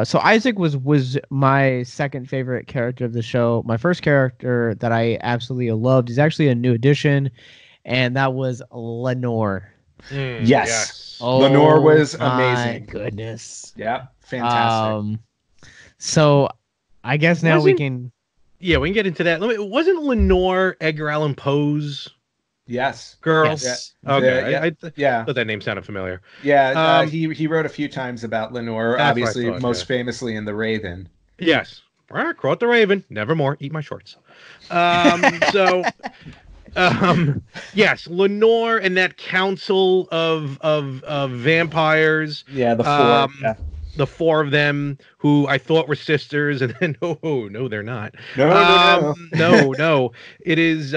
So Isaac was my second favorite character of the show. My first character that I absolutely loved is actually a new addition, and that was Lenore. Yes. Lenore Oh was my amazing. goodness. Yeah, fantastic. So I guess now we Wasn't can. Yeah, we can get into that. Wasn't Lenore Edgar Allan Poe's Yes. girl? Yes. Okay, Yeah. Yeah. thought that name sounded familiar. Yeah, he wrote a few times about Lenore, That's what I obviously thought, most yeah. famously in The Raven. Yes. Caught the Raven. Nevermore. Eat my shorts. So, yes, Lenore and that council of vampires. Yeah, the four. Yeah. The four of them who I thought were sisters, and then no, they're not. No. It is.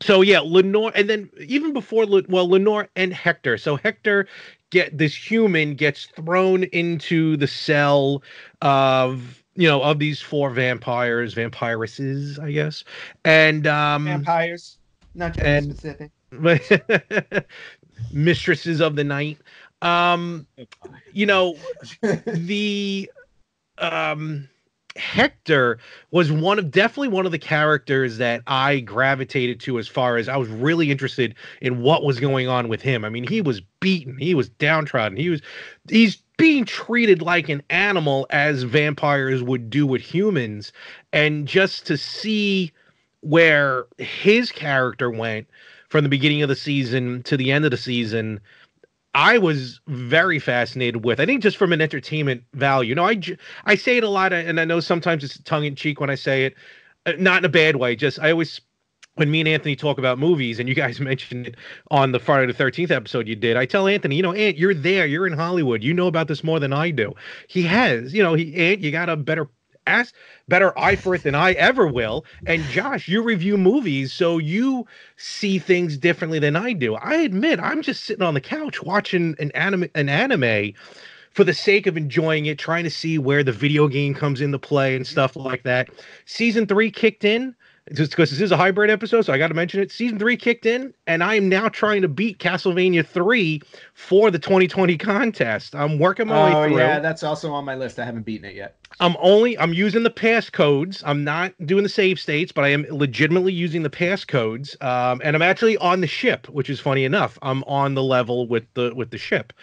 So yeah, Lenore, and then even before, Lenore and Hector. So Hector this human gets thrown into the cell of these four vampiresses, I guess, and Vampires, not to be specific. Mistresses of the night. The Hector was definitely one of the characters that I gravitated to, as far as I was really interested in what was going on with him. I mean, he was beaten, he was downtrodden, he's being treated like an animal, as vampires would do with humans, and just to see where his character went from the beginning of the season to the end of the season, I was very fascinated with. I think just from an entertainment value. I say it a lot, and I know sometimes it's tongue in cheek when I say it, not in a bad way. When me and Anthony talk about movies, and you guys mentioned it on the Friday the 13th episode you did, I tell Anthony, Ant, you're there, you're in Hollywood, you know about this more than I do. He has, Ant, you got a better eye for it than I ever will. And Josh, you review movies, so you see things differently than I do. I admit, I'm just sitting on the couch watching an anime for the sake of enjoying it, trying to see where the video game comes into play and stuff like that. Season 3 kicked in, just because this is a hybrid episode, so I got to mention it. Season 3 kicked in, and I am now trying to beat Castlevania 3 for the 2020 contest. I'm working my way through. Oh yeah, that's also on my list. I haven't beaten it yet. I'm using the passcodes. I'm not doing the save states, but I am legitimately using the passcodes. And I'm actually on the ship, which is funny enough. I'm on the level with the ship.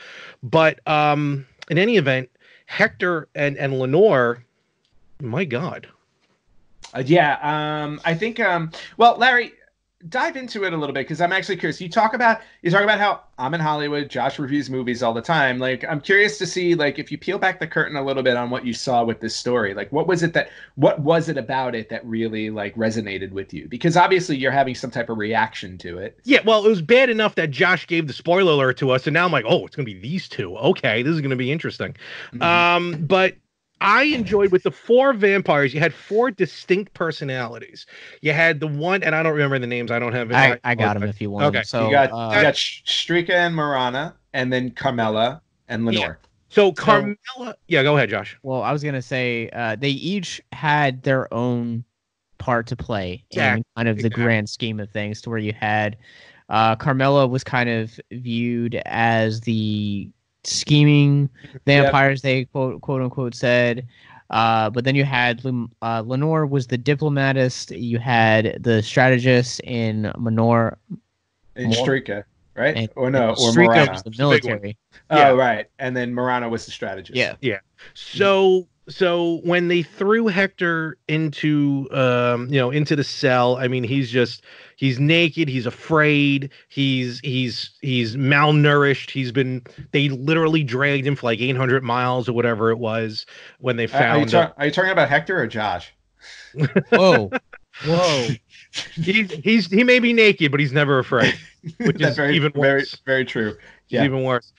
But in any event, Hector and Lenore, my God. I think well, Larry, dive into it a little bit, because I'm actually curious. You talk about how I'm in Hollywood, Josh reviews movies all the time. Like, I'm curious to see, like, if you peel back the curtain a little bit on what you saw with this story, like, what was it about it that really, like, resonated with you? Because obviously you're having some type of reaction to it. Yeah, well, it was bad enough that Josh gave the spoiler alert to us, and now I'm like, oh, it's gonna be these two. Okay, this is gonna be interesting. Mm-hmm. But I enjoyed, with the four vampires, you had four distinct personalities. You had the one, and I don't remember the names. I don't have it. I got them if you want. Okay. Them. So you got Strika and Marana, and then Carmela and Lenore. Yeah. So Carmela, yeah, go ahead, Josh. Well, I was gonna say they each had their own part to play in kind of the grand scheme of things, to where you had Carmela was kind of viewed as the scheming vampires, they quote unquote said, but then you had Lenore was the diplomatist, you had the strategist in Lenore and Strika, right? Or Strika Marana was the military. Oh, right. And then Marana was the strategist. Yeah. So when they threw Hector into into the cell, I mean, he's naked, he's afraid, he's malnourished, they literally dragged him for like 800 miles or whatever it was when they found him. Are you talking about Hector or Josh? Whoa. He may be naked, but he's never afraid, which is even worse. Very, very true. Yeah. Even worse.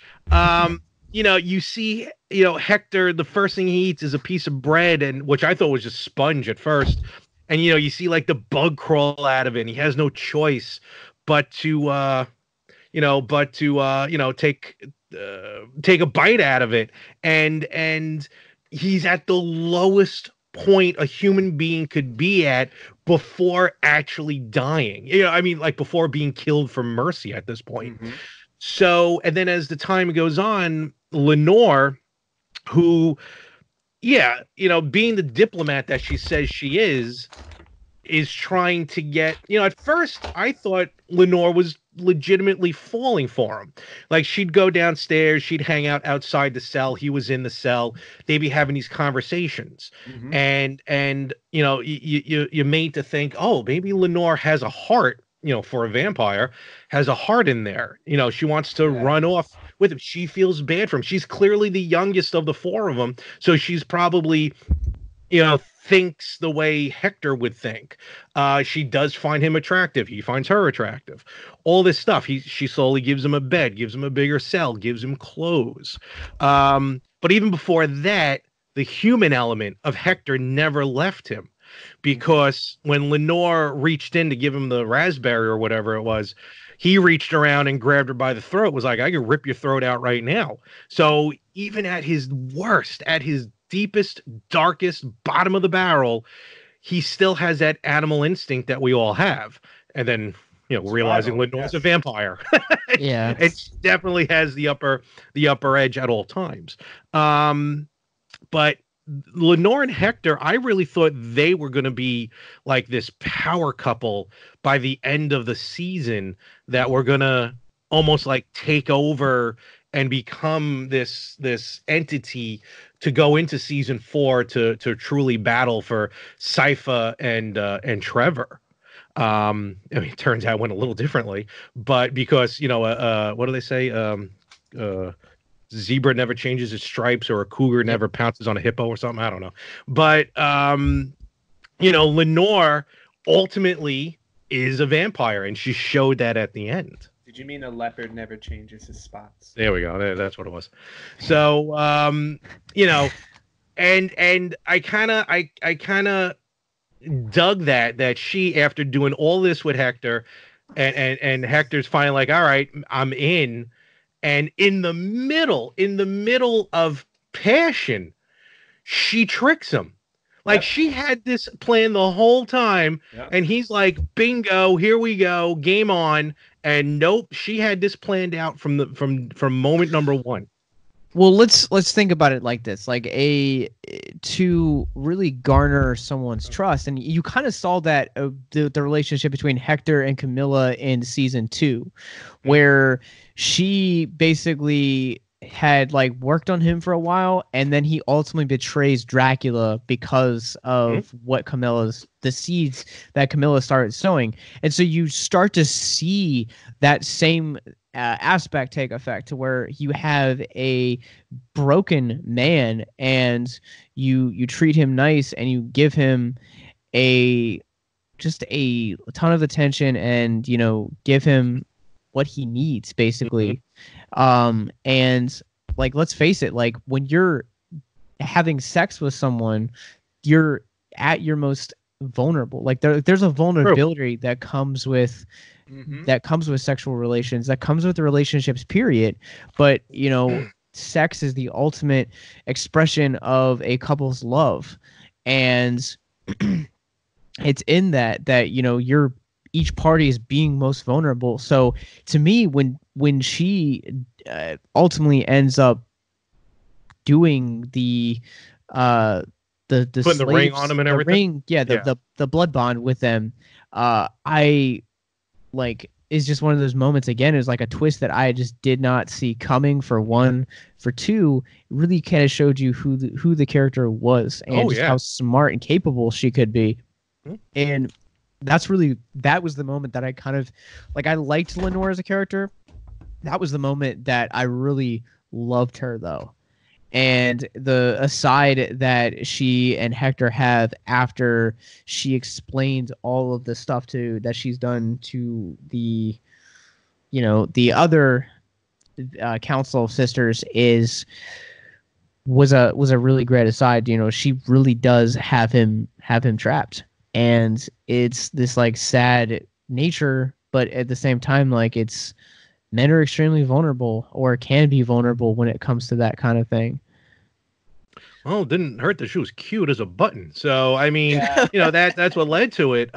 You see, Hector, the first thing he eats is a piece of bread, and which I thought was just sponge at first. And, you see like the bug crawl out of it, and he has no choice but to take a bite out of it. And he's at the lowest point a human being could be at before actually dying. Like before being killed for mercy at this point. Mm-hmm. So, and then as the time goes on, Lenore, who yeah, being the diplomat that she says she is trying to get, at first I thought Lenore was legitimately falling for him. Like she'd go downstairs, she'd hang out outside the cell, he was in the cell, they'd be having these conversations. Mm-hmm. And you're made to think, oh, maybe Lenore has a heart, for a vampire, has a heart in there. She wants to run off with him. She feels bad for him. She's clearly the youngest of the four of them, so she's probably thinks the way Hector would think. She does find him attractive. He finds her attractive. All this stuff. She slowly gives him a bed, gives him a bigger cell, gives him clothes. But even before that, the human element of Hector never left him, because when Lenore reached in to give him the raspberry or whatever it was, he reached around and grabbed her by the throat, was like, I can rip your throat out right now. So even at his worst, at his deepest, darkest, bottom of the barrel, he still has that animal instinct that we all have. And then, realizing Lenore's a vampire. Yeah. It definitely has the upper edge at all times. But Lenore and Hector, I really thought they were going to be like this power couple by the end of the season that were going to almost like take over and become this entity to go into season 4 to truly battle for Sypha and Trevor. It turns out it went a little differently, but because what do they say? Zebra never changes its stripes, or a cougar never pounces on a hippo or something. I don't know. But, Lenore ultimately is a vampire, and she showed that at the end. Did you mean a leopard never changes his spots? There we go. That's what it was. So, and I kind of dug that she, after doing all this with Hector, and Hector's finally like, all right, I'm in. And in the middle of passion, she tricks him. Like she had this plan the whole time, and he's like, bingo, here we go, game on. And nope, she had this planned out from moment number one. Well, let's think about it like this: like to really garner someone's trust, and you kind of saw that the relationship between Hector and Camilla in season 2, where she basically had like worked on him for a while, and then he ultimately betrays Dracula because of the seeds that Camilla started sowing, and so you start to see that same aspect take effect, to where you have a broken man and you treat him nice and you give him just a ton of attention and give him what he needs, basically. And like, let's face it, like when you're having sex with someone, you're at your most vulnerable. Like there's a vulnerability that comes with sexual relations, that comes with the relationships, period. But sex is the ultimate expression of a couple's love, and it's in that you're, each party is being most vulnerable. So to me, when she ultimately ends up doing the putting the ring on them and everything, the blood bond with them, I like, is just one of those moments, again, is like a twist that I just did not see coming, for one. For two, it really kind of showed you who the character was, and how smart and capable she could be. And that was the moment that I kind of like, I liked Lenore as a character. That was the moment that I really loved her, though. And the aside that she and Hector have after she explained all of the stuff that she's done to the other Council of Sisters was a really great aside. She really does have him trapped, and it's this like sad nature, but at the same time, like, it's, men are extremely vulnerable, or can be vulnerable, when it comes to that kind of thing. Well, it didn't hurt that she was cute as a button. So, I mean, that's what led to it.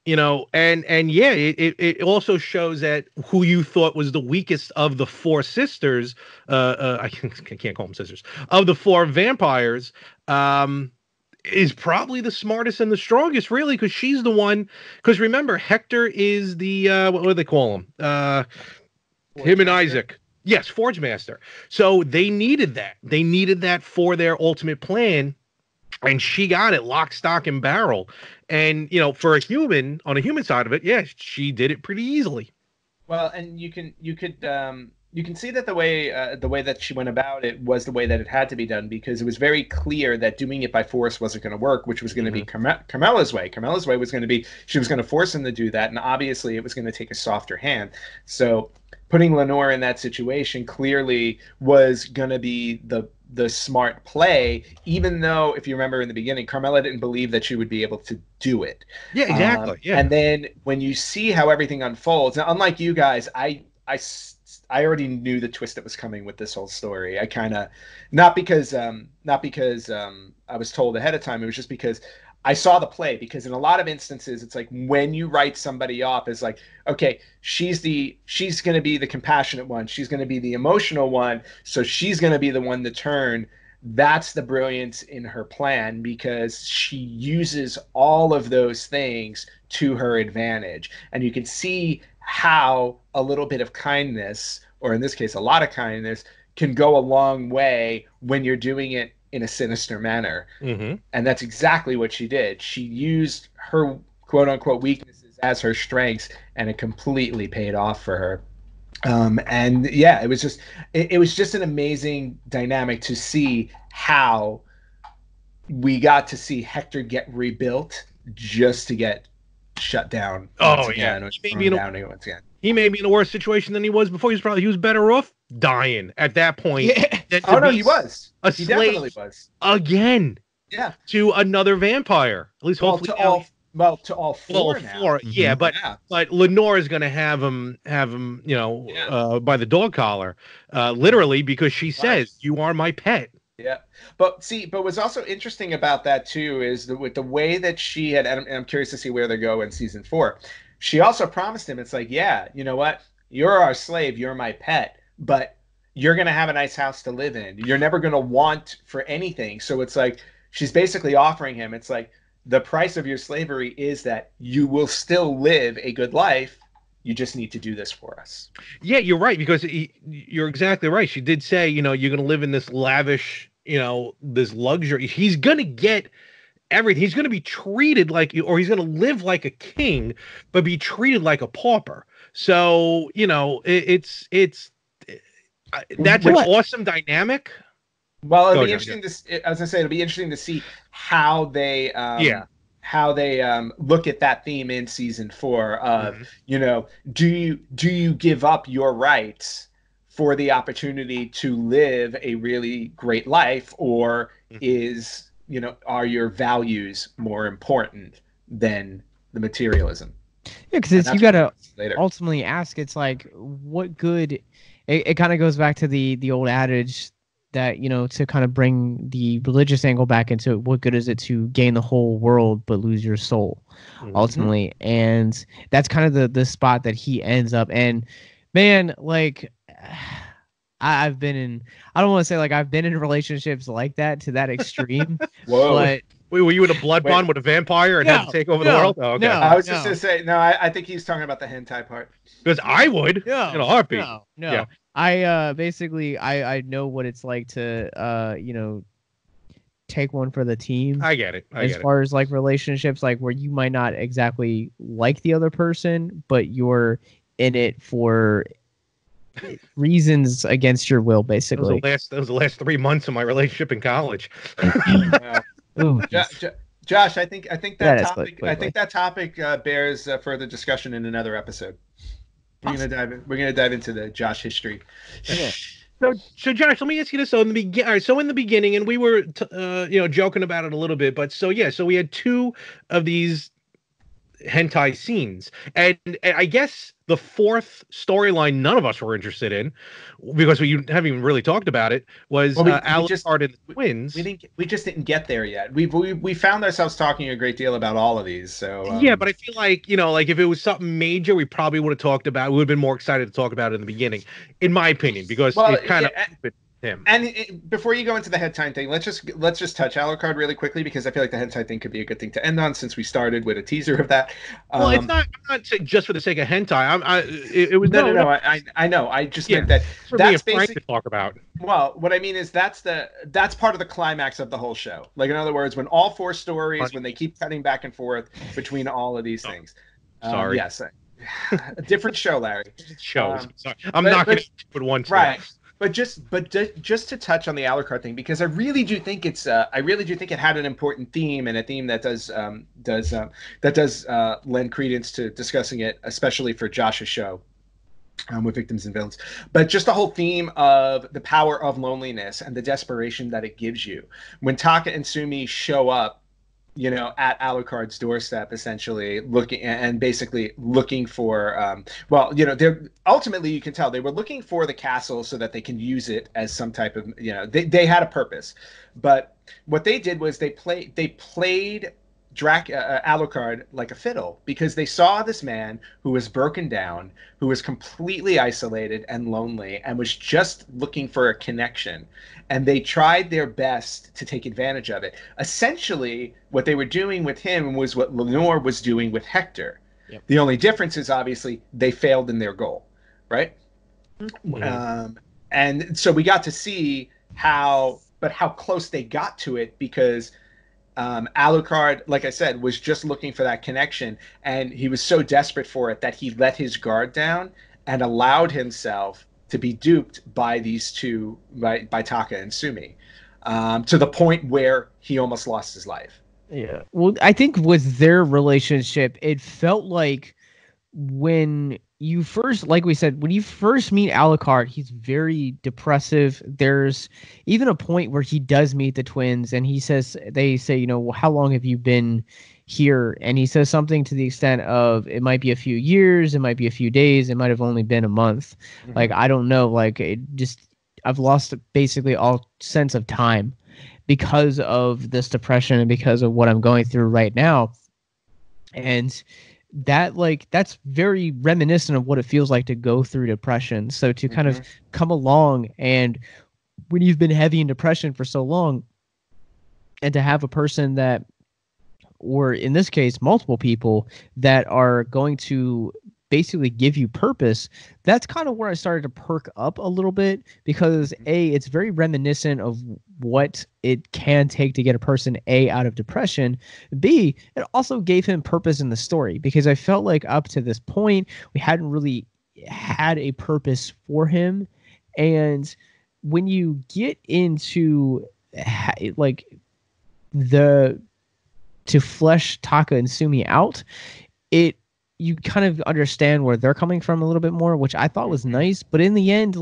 and yeah, it also shows that who you thought was the weakest of the four sisters, I can't call them sisters, of the four vampires, is probably the smartest and the strongest, really, because she's the one. Because remember, Hector is the what do they call him? Him and Isaac. Yes, Forge Master. So they needed that. They needed that for their ultimate plan. And she got it lock, stock, and barrel. And, for a human, on a human side of it, yeah, she did it pretty easily. Well, and you can see that the way that she went about it was the way that it had to be done, because it was very clear that doing it by force wasn't going to work, which was going to be Carmela's way. Carmela's way was going to be, she was going to force him to do that, and obviously it was going to take a softer hand. So putting Lenore in that situation clearly was going to be the smart play, even though, if you remember in the beginning, Carmela didn't believe that she would be able to do it. Yeah, exactly. Yeah. And then when you see how everything unfolds, now, unlike you guys, I already knew the twist that was coming with this whole story. I kind of, not because I was told ahead of time. It was just because I saw the play, because in a lot of instances, it's like when you write somebody off as like, okay, she's going to be the compassionate one. She's going to be the emotional one. So she's going to be the one to turn. That's the brilliance in her plan, because she uses all of those things to her advantage. And you can see how a little bit of kindness, or in this case, a lot of kindness, can go a long way when you're doing it in a sinister manner. Mm-hmm. And that's exactly what she did. She used her quote unquote weaknesses as her strengths, and it completely paid off for her. And yeah, it was just an amazing dynamic to see how we got to see Hector get rebuilt just to get shut down. Oh yeah, he may be in a worse situation than he was before. He was better off dying at that point. Yeah. Oh no, he was. He definitely was again. Yeah, to another vampire. At least hopefully to all four now. Yeah, but Lenore is going to have him, by the dog collar, literally, because she says, "You are my pet." Yeah, but what's also interesting about that too is with the way that she had, and I'm curious to see where they go in season 4. She also promised him, it's like, yeah, you know what? You're our slave, you're my pet, but you're gonna have a nice house to live in. You're never gonna want for anything. So it's like she's basically offering him, it's like, the price of your slavery is that you will still live a good life. You just need to do this for us. Yeah, you're right, because you're exactly right. She did say, you're going to live in this lavish, this luxury. He's going to get everything. He's going to be treated like, or he's going to live like a king, but be treated like a pauper. So, that's an awesome dynamic. Well, it'll be interesting to, as I say, it'll be interesting to see how they, look at that theme in season 4 of, do you give up your rights for the opportunity to live a really great life, or is, are your values more important than the materialism? Yeah, because you got to ultimately ask, it's like, what good, it kind of goes back to the old adage that, to kind of bring the religious angle back into it, what good is it to gain the whole world but lose your soul, ultimately? And that's kind of the spot that he ends up. And man, like, I've been in, I don't want to say like I've been in relationships like that, to that extreme. Whoa. But wait, were you in a blood bond with a vampire and had to take over the world? Oh, okay. No, I was just going to say, no, I think he's talking about the hentai part. Because I would in a heartbeat. No. Yeah. I basically I know what it's like to take one for the team. I get it. As far as like relationships, like where you might not exactly like the other person, but you're in it for reasons against your will, basically. That was the last 3 months of my relationship in college. Ooh, Josh, I think that topic bears further discussion in another episode. We're gonna dive into the Josh history. Yeah. So Josh, let me ask you this. So in the beginning, and we were joking about it a little bit, but so we had 2 of these hentai scenes. And I guess the fourth storyline none of us were interested in, because we haven't even really talked about it, was Alucard and the twins. We just didn't get there yet. We found ourselves talking a great deal about all of these. So yeah, but I feel like, like if it was something major, we probably would have talked about. We would have been more excited to talk about it in the beginning, in my opinion, because it kind of him. And before you go into the head time thing, let's just touch Alucard really quickly, because I feel like the head time thing could be a good thing to end on, since we started with a teaser of that. Well, it's not. I'm not saying just for the sake of hentai. It was no. I know. I just meant that that's basic to talk about. Well, what I mean is that's part of the climax of the whole show. Like, in other words, when all four stories, when they keep cutting back and forth between all of these things. Sorry. Yes. A different show, Larry. Shows. Sorry. I'm not going to put one. Right. But just to touch on the Alucard thing, because I really do think it had an important theme, and a theme that does lend credence to discussing it, especially for Josh's show with Victims and Villains. But just the whole theme of the power of loneliness and the desperation that it gives you when Taka and Sumi show up, at Alucard's doorstep, essentially looking for, they're ultimately, you can tell they were looking for the castle so that they can use it as some type of, they had a purpose. But what they did was they played Alucard like a fiddle, because they saw this man who was broken down, who was completely isolated and lonely, and was just looking for a connection. And they tried their best to take advantage of it. Essentially, what they were doing with him was what Lenore was doing with Hector. Yep. The only difference is, obviously, they failed in their goal, right? Mm-hmm. And so we got to see how close they got to it, because Alucard, like I said, was just looking for that connection, and he was so desperate for it that he let his guard down and allowed himself to be duped by these two, by Taka and Sumi, to the point where he almost lost his life. Yeah. Well, I think with their relationship, it felt like when you first, like we said, when you first meet Alucard, he's very depressive. There's even a point where he does meet the twins, and they say, how long have you been here? And he says something to the extent of, it might be a few years, it might be a few days, it might have only been a month. Mm-hmm. Like, I don't know. Like, I've lost basically all sense of time because of this depression and because of what I'm going through right now. And that's very reminiscent of what it feels like to go through depression. So to kind of come along, and when you've been heavy in depression for so long, and to have a person that, or in this case, multiple people that are going to basically give you purpose, that's kind of where I started to perk up a little bit, because A, it's very reminiscent of what it can take to get a person out of depression. B, it also gave him purpose in the story, because I felt like up to this point we hadn't really had a purpose for him. And when you get into to flesh Taka and Sumi out, you kind of understand where they're coming from a little bit more, which I thought was nice. But in the end,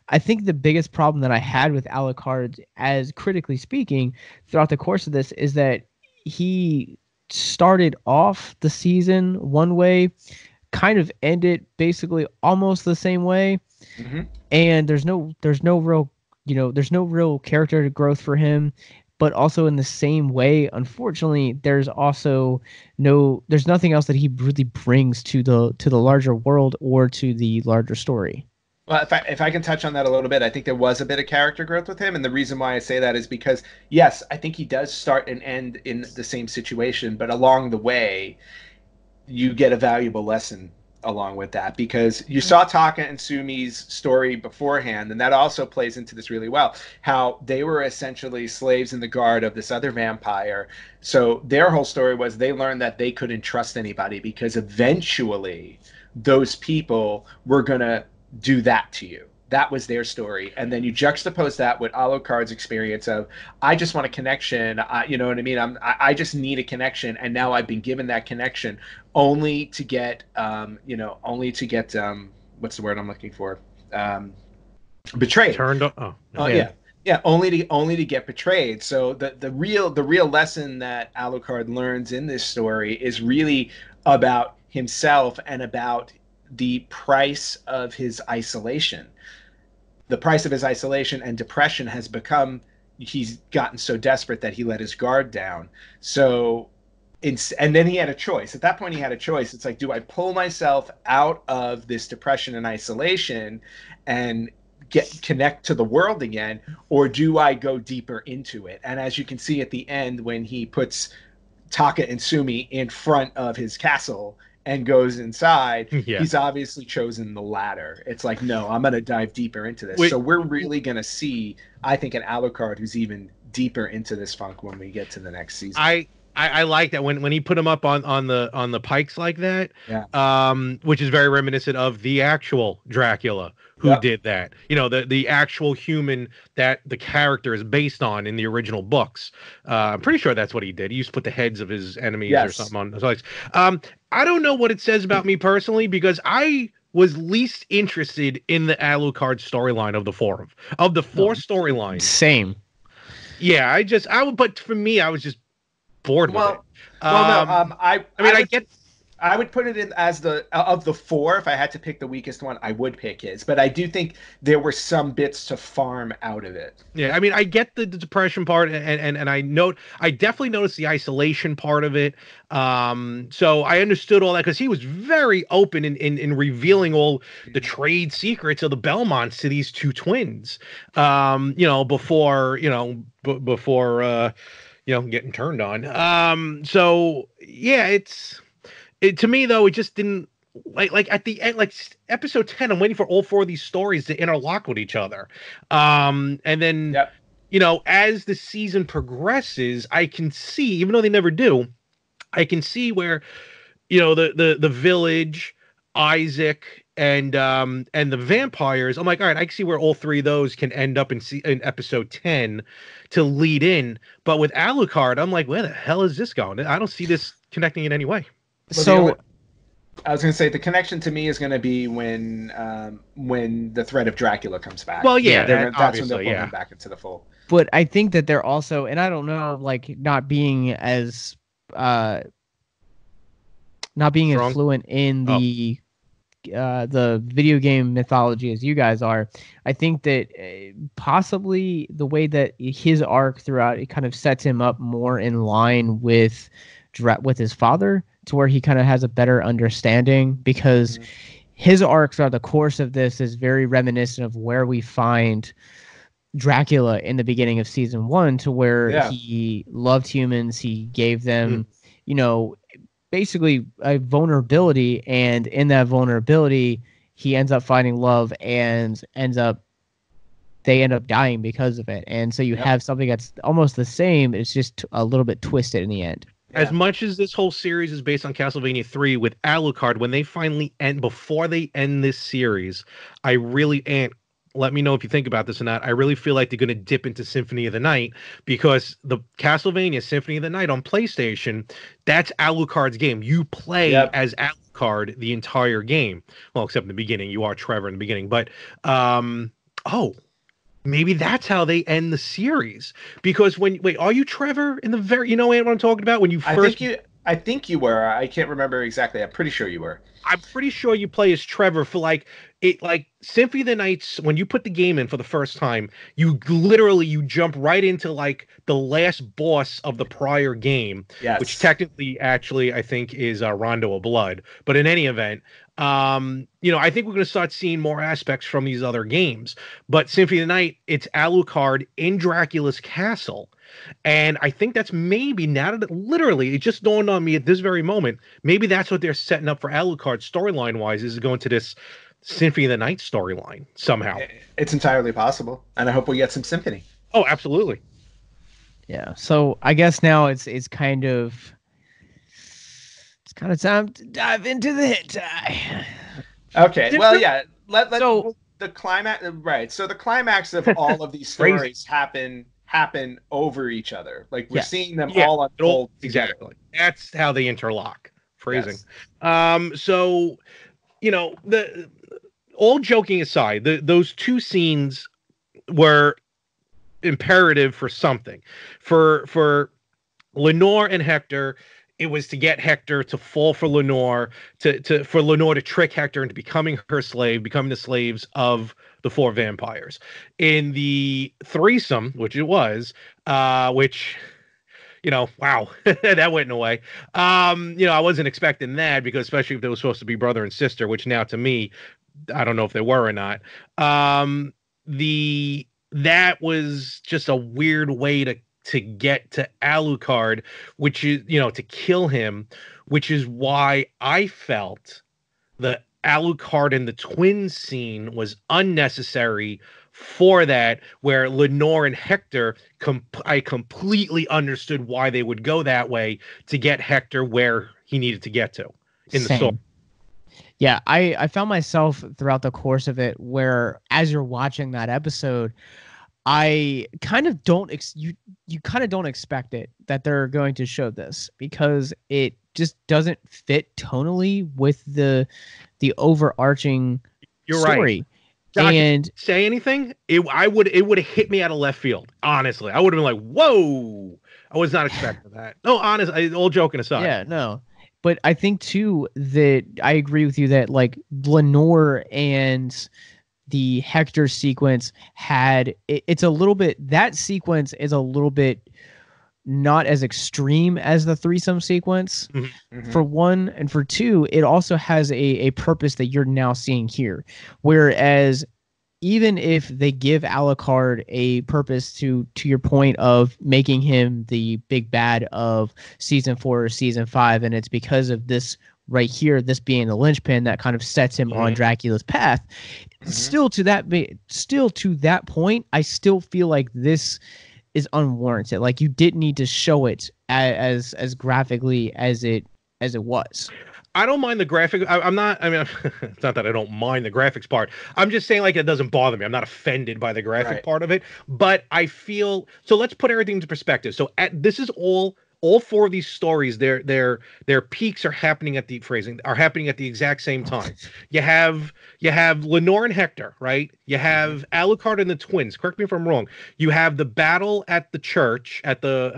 I think the biggest problem that I had with Alucard, as critically speaking, throughout the course of this, is that he started off the season one way, kind of ended basically almost the same way. Mm-hmm. And there's no real character growth for him. But also in the same way, unfortunately, there's nothing else that he really brings to the larger world or to the larger story. Well, if I can touch on that a little bit, I think there was a bit of character growth with him, and the reason why I say that is because, yes, I think he does start and end in the same situation, but along the way, you get a valuable lesson along with that, because you saw Taka and Sumi's story beforehand, and that also plays into this really well, how they were essentially slaves in the guard of this other vampire. So their whole story was they learned that they couldn't trust anybody, because eventually those people were going to do that to you. That was their story. And then you juxtapose that with Alucard's experience of, I just want a connection. You know what I mean? I just need a connection. And now I've been given that connection only to get, what's the word I'm looking for? Betrayed. Turned up. Yeah, only to get betrayed. So the real lesson that Alucard learns in this story is really about himself and about the price of his isolation. The price of his isolation and depression has become, he's gotten so desperate that he let his guard down. So and then he had a choice. At that point, he had a choice. It's like, do I pull myself out of this depression and isolation and connect to the world again, or do I go deeper into it? And as you can see at the end, when he puts Taka and Sumi in front of his castle and goes inside, he's obviously chosen the latter. It's like, no, I'm going to dive deeper into this. So we're really going to see, I think, an Alucard who's even deeper into this funk when we get to the next season. I like that when he put him up on the pikes like that, which is very reminiscent of the actual Dracula who did that. You know, the actual human that the character is based on in the original books. I'm pretty sure that's what he did. He used to put the heads of his enemies or something on the pikes. I don't know what it says about me personally, because I was least interested in the Alucard storyline of the four storylines. Same. Yeah, but for me, I was just bored with it. I would put it in as of the four. If I had to pick the weakest one, I would pick his. But I do think there were some bits to farm out of it. Yeah, I mean, I get the depression part, and I definitely noticed the isolation part of it. So I understood all that, because he was very open in revealing all the trade secrets of the Belmonts to these two twins. Before getting turned on. So yeah, to me though, it just didn't like at the end, like episode 10, I'm waiting for all four of these stories to interlock with each other. And then, as the season progresses, I can see, even though they never do, I can see where, the village, Isaac, and the vampires, I'm like, all right, I can see where all three of those can end up in episode 10 to lead in. But with Alucard, I'm like, where the hell is this going? I don't see this connecting in any way. So I was going to say the connection to me is going to be when the threat of Dracula comes back. Well, that's when they'll pull him back into the fold. But I think that they're also, and I don't know, like not being as fluent in the video game mythology as you guys are. I think that possibly the way that his arc throughout, it kind of sets him up more in line with his father, to where he kind of has a better understanding, because his arc throughout the course of this is very reminiscent of where we find Dracula in the beginning of season 1, to where he loved humans, he gave them, basically a vulnerability, and in that vulnerability, he ends up finding love, and they end up dying because of it. And so you have something that's almost the same, it's just a little bit twisted in the end. As much as this whole series is based on Castlevania 3 with Alucard, when they finally before they end this series, I really let me know if you think about this or not. I really feel like they're going to dip into Symphony of the Night, because the Castlevania Symphony of the Night on PlayStation, that's Alucard's game. You play as Alucard the entire game. Well, except in the beginning, you are Trevor in the beginning. But, maybe that's how they end the series. Because are you Trevor in the very, you know what I'm talking about? When you first... I think you were. I can't remember exactly. I'm pretty sure you were. I'm pretty sure you play as Trevor for like Symphony of the Nights. When you put the game in for the first time, you jump right into like the last boss of the prior game, which technically actually I think is Rondo of Blood. But in any event, I think we're going to start seeing more aspects from these other games. But Symphony of the Night, it's Alucard in Dracula's castle. And I think that's maybe, now that literally it just dawned on me at this very moment, maybe that's what they're setting up for Alucard storyline wise, is going to this Symphony of the Night storyline somehow. It's entirely possible, and I hope we get some Symphony. Oh, absolutely. Yeah. So I guess now it's kind of time to dive into the hentai. Okay. Well, yeah. The climax, right? So the climax of all of these stories happen over each other. Like we're seeing them all unfold together. Exactly. That's how they interlock. Phrasing. Yes. So, all joking aside, those two scenes were imperative for something. For Lenore and Hector, it was to get Hector to fall for Lenore, for Lenore to trick Hector into becoming her slave, becoming the slaves of the 4 vampires. In the threesome, which it was, which, wow, that went away. I wasn't expecting that, because especially if they were supposed to be brother and sister, which now to me, I don't know if they were or not. That was just a weird way to get to Alucard, which is, to kill him, which is why I felt the Alucard and the twins scene was unnecessary for that, where Lenore and Hector, I completely understood why they would go that way to get Hector where he needed to get to in the story. Yeah, I found myself throughout the course of it where, as you're watching that episode, I kind of don't you kind of don't expect it that they're going to show this, because it just doesn't fit tonally with the overarching story. Right. Josh, and say anything, it would have hit me out of left field. Honestly, I would have been like, "Whoa!" I was not expecting that. No, honestly, all joking aside. Yeah, no. But I think too that I agree with you that, like, Lenore and the Hector sequence it's a little bit, that sequence is a little bit not as extreme as the threesome sequence, for one, and for two, it also has a purpose that you're now seeing here. Whereas even if they give Alucard a purpose, to your point of making him the big bad of season 4 or season 5, and it's because of this right here, this being the linchpin that kind of sets him on Dracula's path. Still to that point, I still feel like this is unwarranted. Like, you didn't need to show it as graphically as it was. I don't mind the graphic. I'm not. I mean, it's not that I don't mind the graphics part. I'm just saying, like, it doesn't bother me. I'm not offended by the graphic part of it. But I feel so. Let's put everything into perspective. So this is all 4 of these stories. Their peaks are happening at the exact same time. You have Lenore and Hector, right? You have Alucard and the twins. Correct me if I'm wrong. You have the battle at the church, at the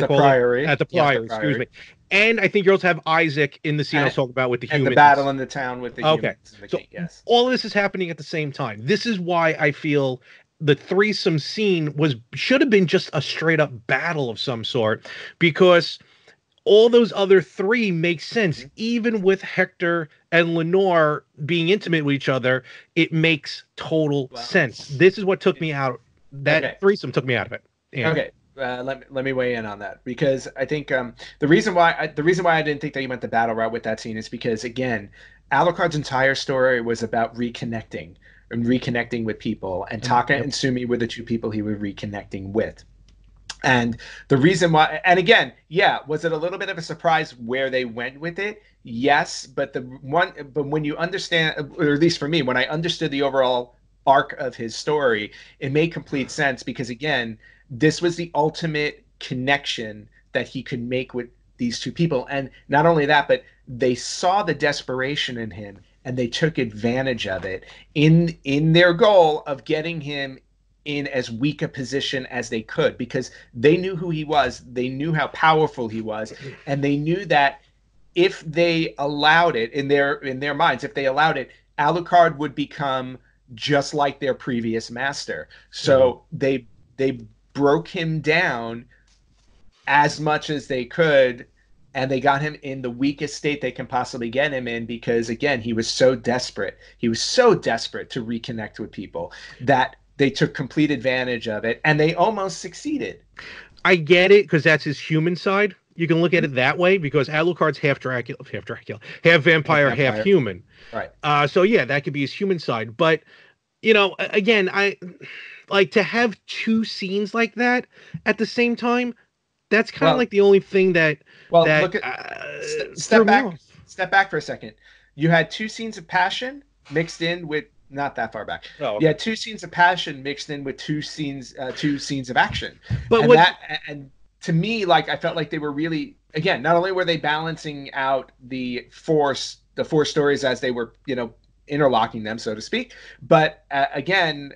Priory. At the Priory. Excuse me. And I think you also have Isaac in the scene I was talking about with the humans. And the battle in the town with the humans. Okay. So all of this is happening at the same time. This is why I feel the threesome scene should have been just a straight up battle of some sort, because all those other 3 make sense. Even with Hector and Lenore being intimate with each other, it makes total sense. This is what took me out. That threesome took me out of it. Yeah. Okay. Let me weigh in on that, because I think the reason why I didn't think that you went the battle route with that scene is because, again, Alucard's entire story was about reconnecting with people, and Taka and Sumi were the 2 people he was reconnecting with. And the reason why, and again, was it a little bit of a surprise where they went with it? Yes, but when you understand, or at least for me, when I understood the overall arc of his story, it made complete sense, because, again, this was the ultimate connection that he could make with these 2 people. And not only that, but they saw the desperation in him, and they took advantage of it in their goal of getting him in as weak a position as they could, because they knew who he was, they knew how powerful he was, and they knew that if they allowed it, in their minds, if they allowed it, Alucard would become just like their previous master. So they broke him down as much as they could, and they got him in the weakest state they can possibly get him in, because, again, he was so desperate to reconnect with people that they took complete advantage of it, and they almost succeeded. I get it, because that's his human side. You can look at it that way, because Alucard's half vampire, half human. Right. So yeah, that could be his human side. But, again, I like to have 2 scenes like that at the same time. That's kind of like the only thing that. Well, look at step back for a second. You had 2 scenes of passion mixed in with, not that far back. Oh, okay. You had 2 scenes of passion mixed in with 2 scenes of action. But and to me, like, I felt like they were really, again, not only were they balancing out the 4 stories as they were, interlocking them, so to speak, but again,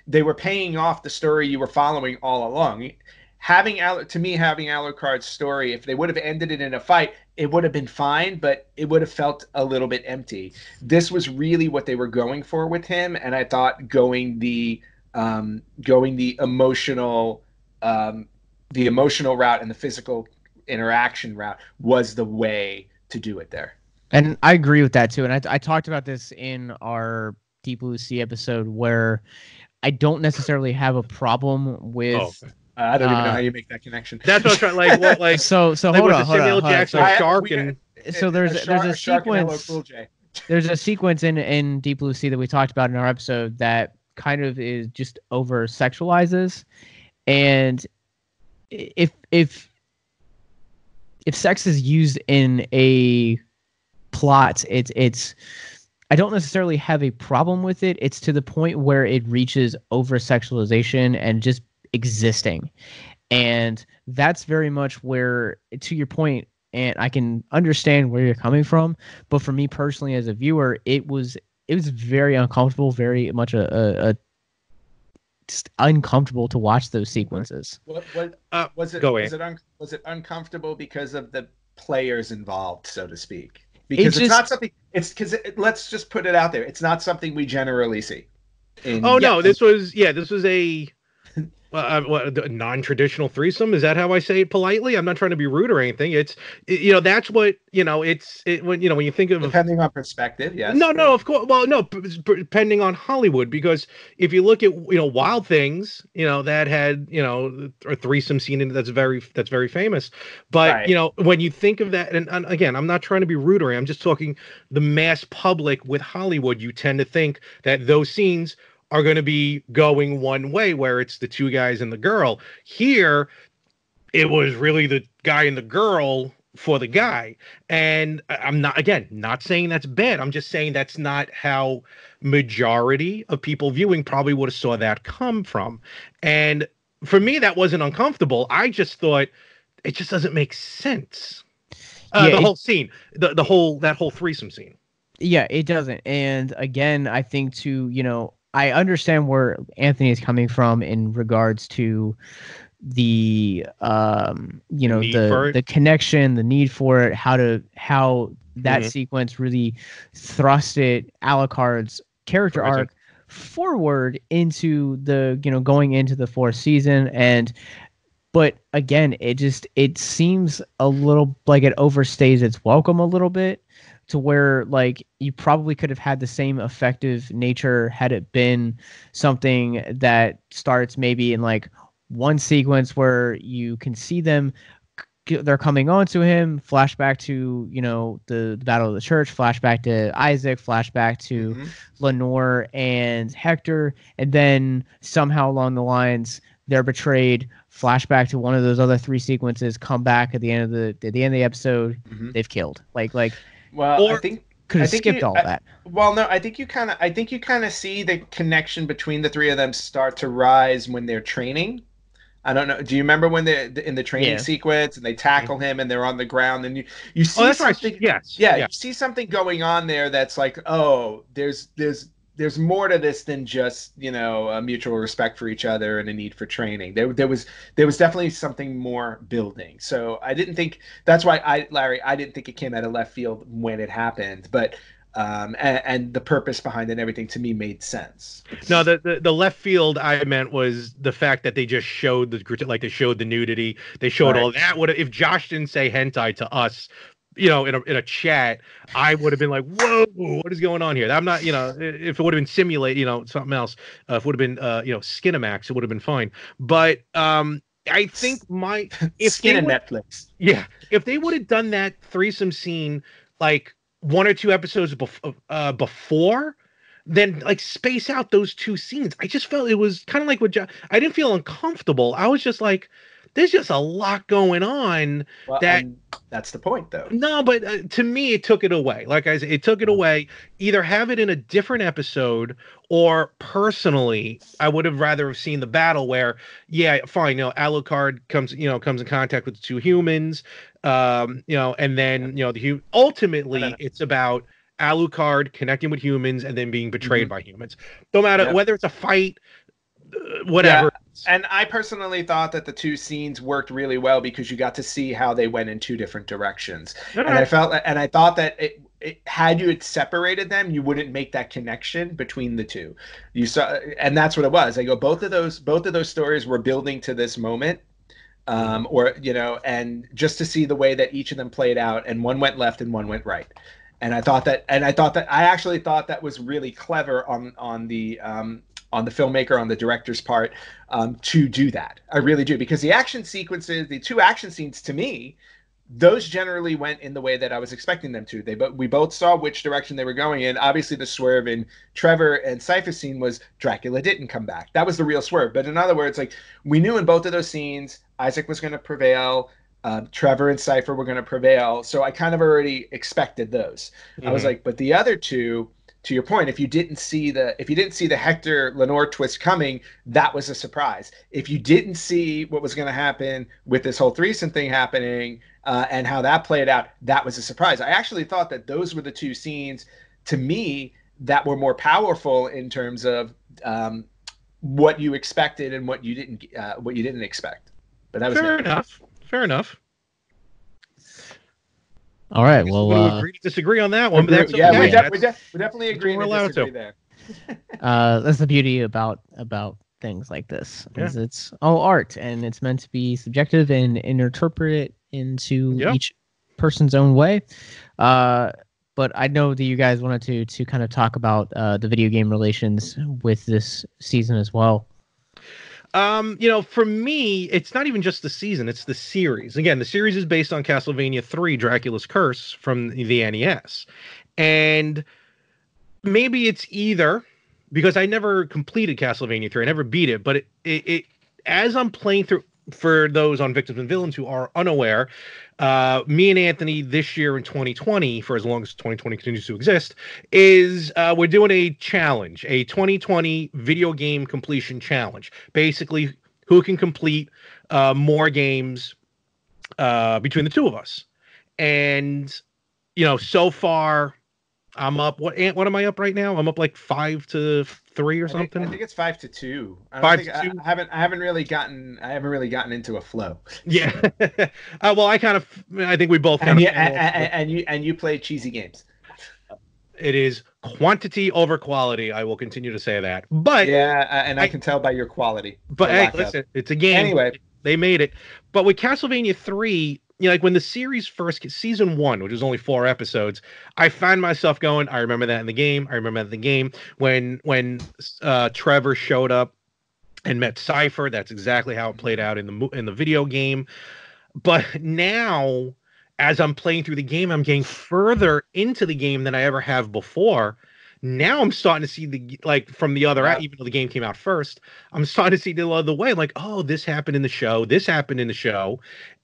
they were paying off the story you were following all along. Having Alucard's story, if they would have ended it in a fight, it would have been fine, but it would have felt a little bit empty. This was really what they were going for with him, and I thought going the emotional route and the physical interaction route was the way to do it there. And I agree with that too. And I talked about this in our Deep Blue Sea episode, where I don't necessarily have a problem with. I don't even know how you make that connection. That's what I'm trying. So like, hold on. Samuel Jackson shark and so there's a sequence. There's a sequence in Deep Blue Sea that we talked about in our episode that kind of is just over sexualizes, and if sex is used in a plot, it's I don't necessarily have a problem with it. It's to the point where it reaches over sexualization and just existing. And that's very much where, to your point, and I can understand where you're coming from, but for me personally as a viewer, it was very uncomfortable, very much a just uncomfortable to watch those sequences. Was it uncomfortable because of the players involved, so to speak? Because it's not something. It's because let's just put it out there. It's not something we generally see. No, this was a non-traditional threesome. Is that how I say it politely? I'm not trying to be rude or anything. It's that's what when you think of, depending on perspective. Yes. No, of course. Well, no, depending on Hollywood, because if you look at Wild Things, that had a threesome scene in it that's very famous. But right. When you think of that, and again, I'm not trying to be rude or I'm just talking the mass public with Hollywood. You tend to think that those scenes are going to be going one way, where it's the two guys and the girl. Here, it was really the guy and the girl for the guy. And I'm not saying that's bad. I'm just saying that's not how majority of people viewing probably would have saw that come from. And for me, that wasn't uncomfortable. I just thought it just doesn't make sense. Whole scene, that whole threesome scene. Yeah, it doesn't. And again, I think I understand where Anthony is coming from in regards to the the connection, the need for it, how that sequence really thrusted Alucard's character arc forward into the going into the fourth season. But again, it seems a little like it overstays its welcome a little bit, to where like you probably could have had the same effective nature had it been something that starts maybe in like one sequence where you can see them, they're coming on to him, flashback to the Battle of the Church, flashback to Isaac, flashback to Lenore and Hector, and then somehow along the lines they're betrayed, flashback to one of those other three sequences, come back at the end of the episode, they've killed well, I think could have skipped all that. Well, no, I think you kind of see the connection between the three of them start to rise when they're training. I don't know. Do you remember when they're in the training sequence and they tackle him and they're on the ground and you see something? Right. Yes. Yeah, you see something going on there that's like, oh, there's more to this than just a mutual respect for each other and a need for training. There was definitely something more building. So I didn't think that's why I didn't think it came out of left field when it happened, but and the purpose behind it and everything to me made sense. No, the left field I meant was the fact that they just showed they showed the nudity, they showed all that. If Josh didn't say hentai to us, in a chat, I would have been like, whoa, what is going on here? I'm not, if it would have been simulate, something else, if it would have been, Skinamax, it would have been fine. But I think if Netflix. Yeah. If they would have done that threesome scene, like one or two episodes before, then like space out those two scenes. I just felt it was kind of like I didn't feel uncomfortable. I was just like, there's just a lot going on. That's the point, though. No, but to me, it took it away. Like I said, it took it away. Either have it in a different episode, or personally, I would have rather have seen the battle where, yeah, fine, Alucard comes in contact with the two humans, and then ultimately it's about Alucard connecting with humans and then being betrayed by humans. No matter whether it's a fight, whatever. And I personally thought that the two scenes worked really well because you got to see how they went in two different directions. And I thought that had you had separated them, you wouldn't make that connection between the two. You saw, and that's what it was. I go, both of those stories were building to this moment. Or, you know, and just to see the way that each of them played out, and one went left and one went right. And I actually thought that was really clever on the filmmaker, on the director's part, to do that. I really do, because the action sequences, the two action scenes, to me, those generally went in the way that I was expecting them to. We both saw which direction they were going in. Obviously, the swerve in Trevor and Cypher's scene was Dracula didn't come back. That was the real swerve. But in other words, like, we knew in both of those scenes, Isaac was going to prevail. Trevor and Cypher were going to prevail. So I kind of already expected those. I was like, but the other two, to your point, if you didn't see the Hector Lenore twist coming, that was a surprise. If you didn't see what was going to happen with this whole threesome thing happening, and how that played out, that was a surprise. I actually thought that those were the two scenes, to me, that were more powerful in terms of what you expected and what you didn't expect. But that was fair enough. All right. Well, we'll agree to disagree on that one. But that's yeah, okay. we definitely agree to disagree there. That's the beauty about things like this. Is it's all art, and it's meant to be subjective and interpret it into each person's own way. But I know that you guys wanted to kind of talk about the video game relations with this season as well. You know, for me, it's not even just the season, it's the series. Again, the series is based on Castlevania 3, Dracula's Curse from the NES. And maybe it's either, because I never completed Castlevania 3, I never beat it, but it as I'm playing through, for those on Victims and Villains who are unaware, me and Anthony this year in 2020, for as long as 2020 continues to exist, is we're doing a challenge, a 2020 video game completion challenge. Basically, who can complete more games between the two of us. And, you know, so far, I'm up. What am I up right now? I'm up like 5-3 or something. I think it's 5-2. I haven't really gotten into a flow. Yeah. Well, I think we both and you play cheesy games. It is quantity over quality. I will continue to say that. But yeah, and I can tell by your quality. But hey, listen, it's a game. Anyway, they made it. But with Castlevania 3, you know, like when the series first, season 1, which was only 4 episodes, I found myself going, I remember that in the game. I remember that in the game when Trevor showed up and met Cypher. That's exactly how it played out in the video game. But now, as I'm playing through the game, I'm getting further into the game than I ever have before. Now I'm starting to see from the other, even though the game came out first, I'm starting to see the other way. Like, oh, this happened in the show. This happened in the show.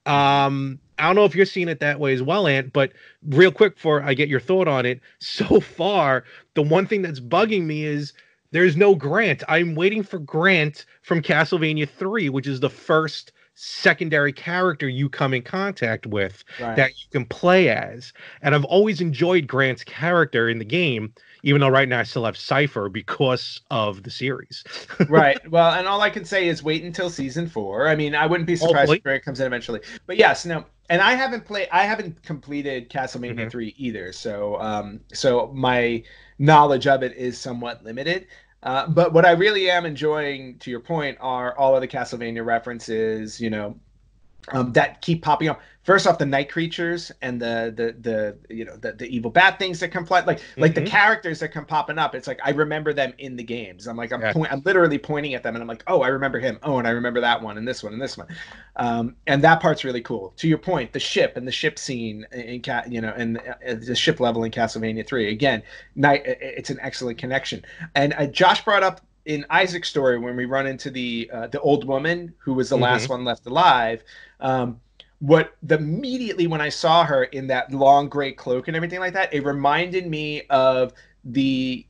I don't know if you're seeing it that way as well, Ant, but real quick before I get your thought on it, so far, the one thing that's bugging me is there's no Grant. I'm waiting for Grant from Castlevania 3, which is the first secondary character you come in contact with that you can play as. And I've always enjoyed Grant's character in the game, even though right now I still have Cypher because of the series. Right. Well, and all I can say is wait until season 4. I mean, I wouldn't be surprised if Grant comes in eventually. But yes, no. And I haven't completed Castlevania 3 either. So so my knowledge of it is somewhat limited. But what I really am enjoying, to your point, are all of the Castlevania references, you know, that keep popping up. First off, the night creatures and the evil bat things that come like the characters that come popping up. It's like I remember them in the games. I'm like I'm literally pointing at them and I'm like, oh, I remember him. Oh, and I remember that one and this one and this one. And that part's really cool. To your point, the ship and the ship scene and the ship level in Castlevania 3. Again, it's an excellent connection. And Josh brought up in Isaac's story when we run into the old woman who was the last one left alive. Immediately when I saw her in that long gray cloak and everything like that, it reminded me of the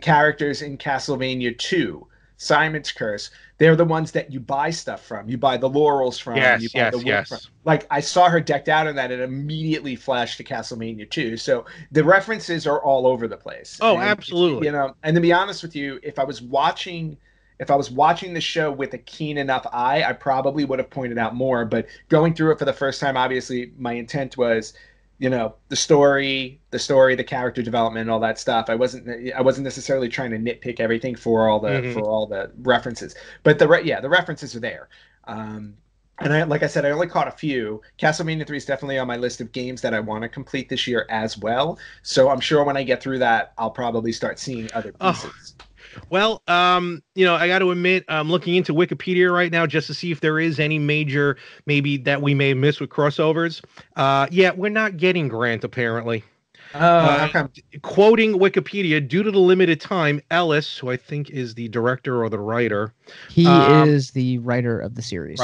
characters in Castlevania 2, Simon's Curse. They're the ones that you buy stuff from. You buy the laurels from. You buy the wood from. Like, I saw her decked out in that and immediately flashed to Castlevania 2. So the references are all over the place. Oh, absolutely. You know, and to be honest with you, if I was watching if I was watching the show with a keen enough eye, I probably would have pointed out more. But going through it for the first time, obviously, my intent was, the story, the character development, all that stuff. I wasn't necessarily trying to nitpick everything for all the references, but the references are there. And like I said, I only caught a few. Castlevania 3 is definitely on my list of games that I want to complete this year as well. So I'm sure when I get through that, I'll probably start seeing other pieces. Well, I got to admit, I'm looking into Wikipedia right now just to see if there is any major, maybe that we may miss with crossovers. Yeah, we're not getting Grant apparently. How come? Quoting Wikipedia, due to the limited time, Ellis, who I think is the director or the writer, he is the writer of the series.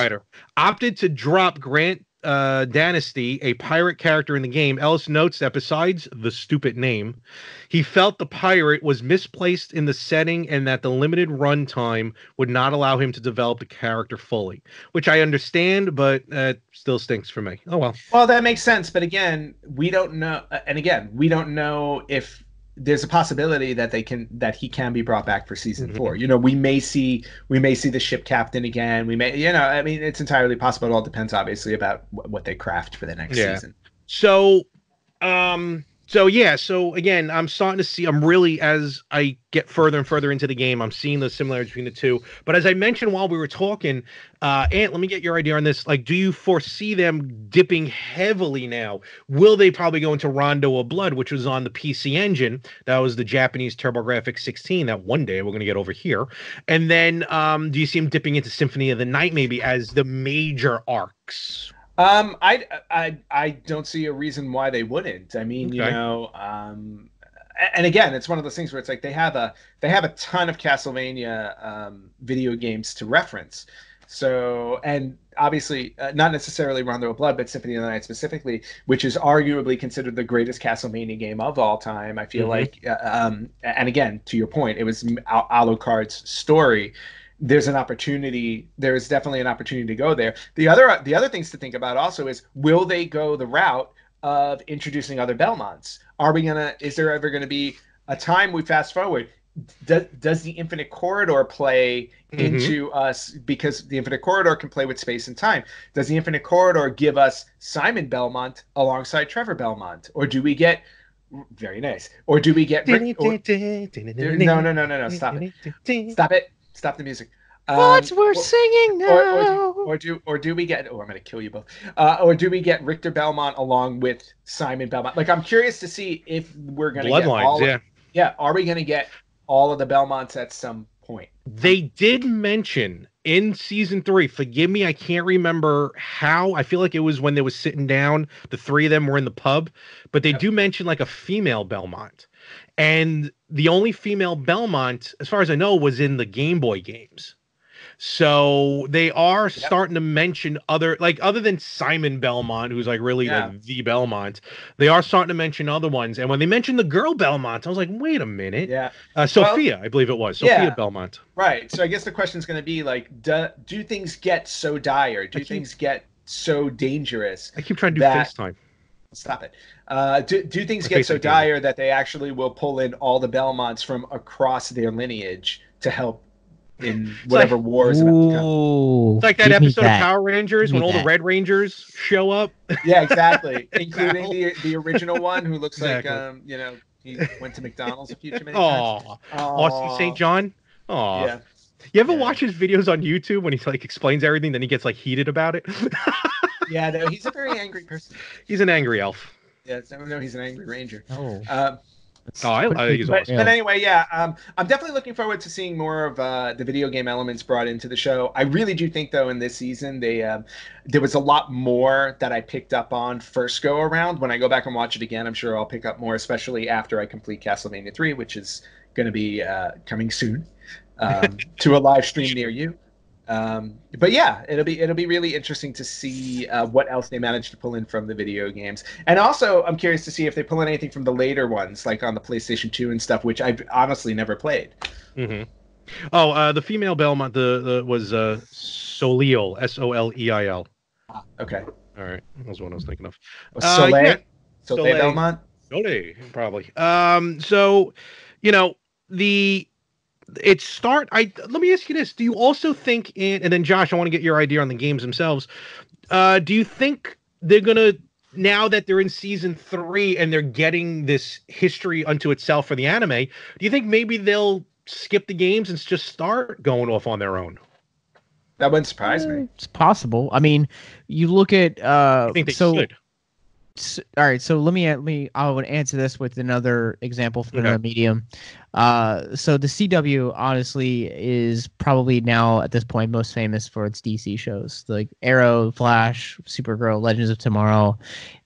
Opted to drop Grant Dynasty, a pirate character in the game. Ellis notes that besides the stupid name, he felt the pirate was misplaced in the setting and that the limited runtime would not allow him to develop the character fully, which I understand, but still stinks for me. Oh well. Well, that makes sense, but again, we don't know. And again, we don't know if there's a possibility that he can be brought back for season 4. We may see the ship captain again. We may, I mean, it's entirely possible. It all depends, obviously, about what they craft for the next season. So again, I'm starting to see, as I get further and further into the game, I'm seeing the similarities between the two. But as I mentioned while we were talking, Ant, let me get your idea on this. Like, do you foresee them dipping heavily now? Will they probably go into Rondo of Blood, which was on the PC Engine? That was the Japanese TurboGrafx 16 that one day we're going to get over here. And then do you see them dipping into Symphony of the Night maybe as the major arcs? I don't see a reason why they wouldn't. I mean, and again, it's one of those things where it's like they have a ton of Castlevania video games to reference. So, and obviously not necessarily Rondo of Blood, but Symphony of the Night specifically, which is arguably considered the greatest Castlevania game of all time. I feel like, and again, to your point, it was Alucard's story. There is definitely an opportunity to go there. The other things to think about also is, will they go the route of introducing other Belmonts? Is there ever going to be a time we fast forward? Does the Infinite Corridor play into us? Because the Infinite Corridor can play with space and time. Does the Infinite Corridor give us Simon Belmont alongside Trevor Belmont? Or do we get very nice? Or do we get Rick? No. Stop it. Stop the music. What we're singing now. Or do we get? Oh, I'm going to kill you both. Or do we get Richter Belmont along with Simon Belmont? Like, I'm curious to see if we're going to get Bloodlines. Are we going to get all of the Belmonts at some point? They did mention in season 3. Forgive me, I can't remember how. I feel like it was when they were sitting down. The 3 of them were in the pub, but they do mention like a female Belmont. And the only female Belmont, as far as I know, was in the Game Boy games. So they are starting to mention other than Simon Belmont, who's like really like the Belmont. They are starting to mention other ones. And when they mentioned the girl Belmont, I was like, wait a minute. Yeah. Sophia, I believe it was. Sophia Belmont. Right. So I guess the question is going to be like, do things get so dire? Do things get so dangerous? I keep trying to do FaceTime. Stop it. Do things get so dire that they actually will pull in all the Belmonts from across their lineage to help in whatever war is about to come? It's like that episode of Power Rangers when all the Red Rangers show up. Yeah, exactly. Including the original one who looks like he went to McDonald's a few too many times. Austin St. John. Oh. Yeah. You ever watch his videos on YouTube when he like explains everything, then he gets like heated about it? Yeah, no, he's a very angry person. He's an angry elf. Yeah, no, he's an angry ranger. Oh. But anyway, I'm definitely looking forward to seeing more of the video game elements brought into the show. I really do think, though, in this season, there was a lot more that I picked up on first go around. When I go back and watch it again, I'm sure I'll pick up more, especially after I complete Castlevania 3, which is going to be coming soon to a live stream near you. But yeah, it'll be really interesting to see what else they managed to pull in from the video games. And also, I'm curious to see if they pull in anything from the later ones, like on the PlayStation 2 and stuff, which I've honestly never played. Mm-hmm. Oh, the female Belmont was Soleil, Soleil. Okay. All right, that was what I was thinking of. Soleil Belmont. Soleil, probably. So, the Let me ask you this: do you also think and then Josh, I want to get your idea on the games themselves. Do you think they're gonna, now that they're in season 3 and they're getting this history unto itself for the anime, do you think maybe they'll skip the games and just start going off on their own? That wouldn't surprise me. It's possible. I mean, you look at I think they should. All right, so let me. I would answer this with another example from another medium. So the CW honestly is probably now at this point most famous for its DC shows like Arrow, Flash, Supergirl, Legends of Tomorrow,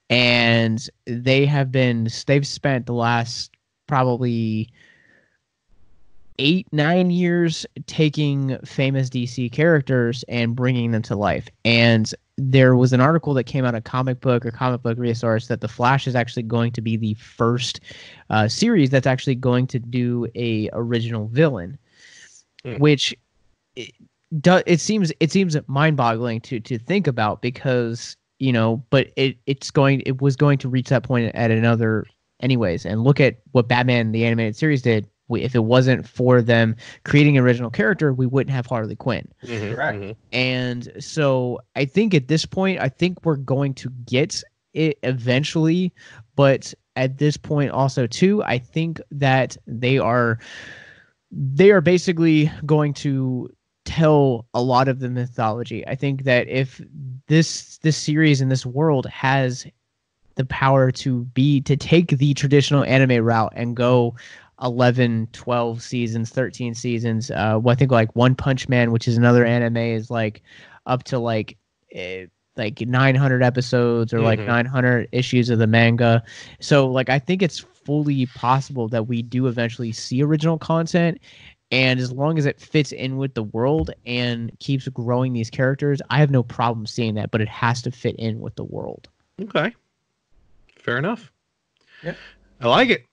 and they've spent the last probably 8-9 years taking famous DC characters and bringing them to life. And there was an article that came out of Comic Book Resource that The Flash is actually going to be the first series that's actually going to do a original villain, which it seems mind-boggling to think about because but it was going to reach that point at another anyways. And look at what Batman the Animated Series did. If it wasn't for them creating an original character, we wouldn't have Harley Quinn. Correct. And so I think at this point, I think we're going to get it eventually. But at this point also, too, I think that they are basically going to tell a lot of the mythology. I think that if this series in this world has the power to take the traditional anime route and go 11, 12 seasons, 13 seasons. I think like One Punch Man, which is another anime, is like up to like 900 episodes or like 900 issues of the manga. So like I think it's fully possible that we do eventually see original content. And as long as it fits in with the world and keeps growing these characters, I have no problem seeing that, but it has to fit in with the world. Okay. Fair enough. Yeah. I like it.